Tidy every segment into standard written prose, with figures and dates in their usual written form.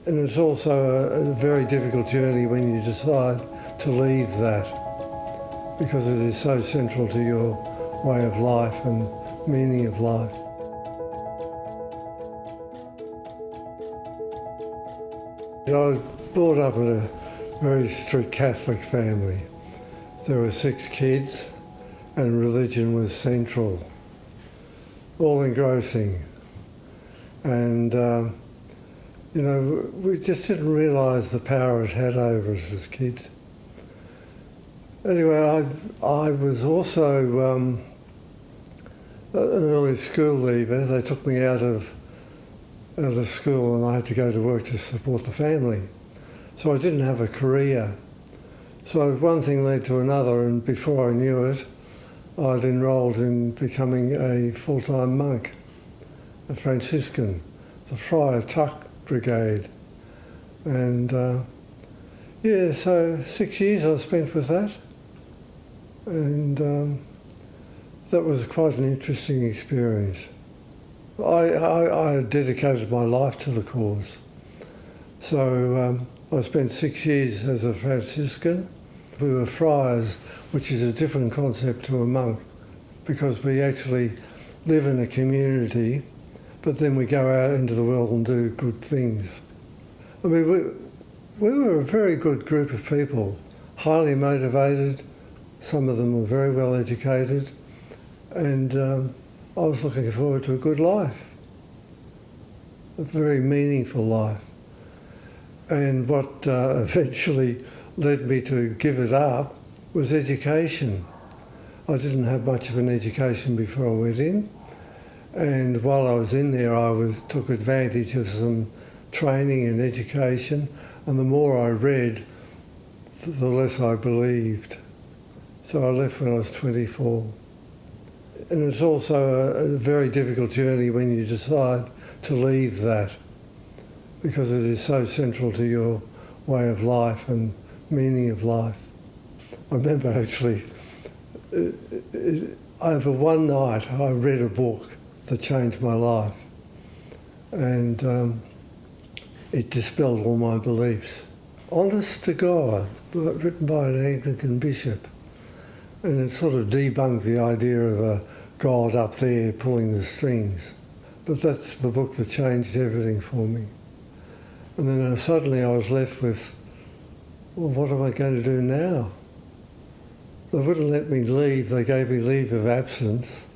And it's also a very difficult journey when you decide to leave that, because it is so central to your way of life and meaning of life. I was brought up in a very strict Catholic family. There were 6 kids and religion was central, all engrossing. And we just didn't realise the power it had over us as kids. Anyway, I was also an early school leaver. They took me out of school and I had to go to work to support the family. So I didn't have a career. So one thing led to another, and before I knew it, I'd enrolled in becoming a full-time monk, a Franciscan, the Friar Tuck Brigade. And so 6 years I spent with that. And that was quite an interesting experience. I dedicated my life to the cause. So I spent 6 years as a Franciscan. We were friars, which is a different concept to a monk, because we actually live in a community, but then we go out into the world and do good things. I mean, we were a very good group of people, highly motivated. Some of them were very well educated, and I was looking forward to a good life, a very meaningful life. And what eventually led me to give it up was education. I didn't have much of an education before I went in, and while I was in there I took advantage of some training and education, and the more I read, the less I believed. So I left when I was 24. And it's also a very difficult journey when you decide to leave that, because it is so central to your way of life and meaning of life. I remember actually, over one night I read a book that changed my life, and it dispelled all my beliefs. Honest to God, written by an Anglican bishop. And it sort of debunked the idea of a God up there pulling the strings. But that's the book that changed everything for me. And then suddenly I was left with, well, what am I going to do now? They wouldn't let me leave. They gave me leave of absence.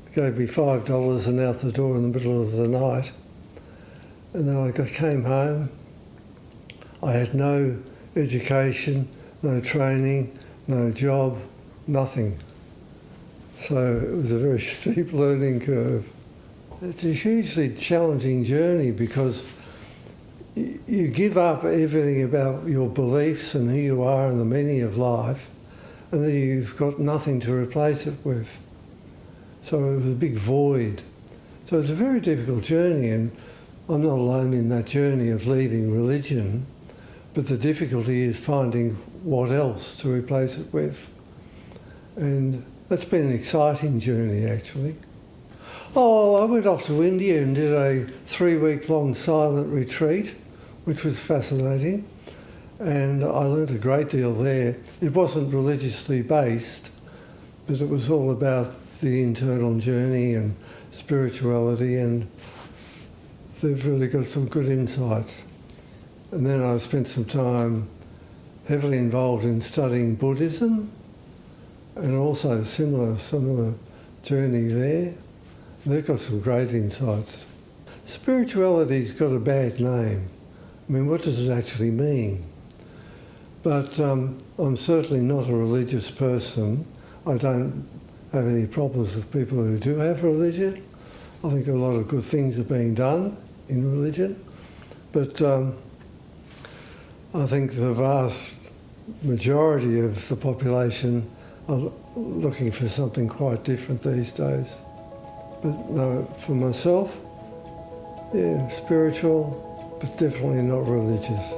They gave me $5 and out the door in the middle of the night. And then I came home. I had no education, no training, no job, nothing. So it was a very steep learning curve. It's a hugely challenging journey because you give up everything about your beliefs and who you are and the meaning of life, and then you've got nothing to replace it with. So it was a big void. So it's a very difficult journey, and I'm not alone in that journey of leaving religion, but the difficulty is finding what else to replace it with. And that's been an exciting journey, actually. Oh, I went off to India and did a 3-week-long silent retreat, which was fascinating, and I learnt a great deal there. It wasn't religiously based, but it was all about the internal journey and spirituality, and they've really got some good insights. And then I spent some time heavily involved in studying Buddhism, and also similar journey there. They've got some great insights. Spirituality's got a bad name. I mean, what does it actually mean? But I'm certainly not a religious person. I don't have any problems with people who do have religion. I think a lot of good things are being done in religion. But I think the vast majority of the population are looking for something quite different these days. But no, for myself, yeah, spiritual, but definitely not religious.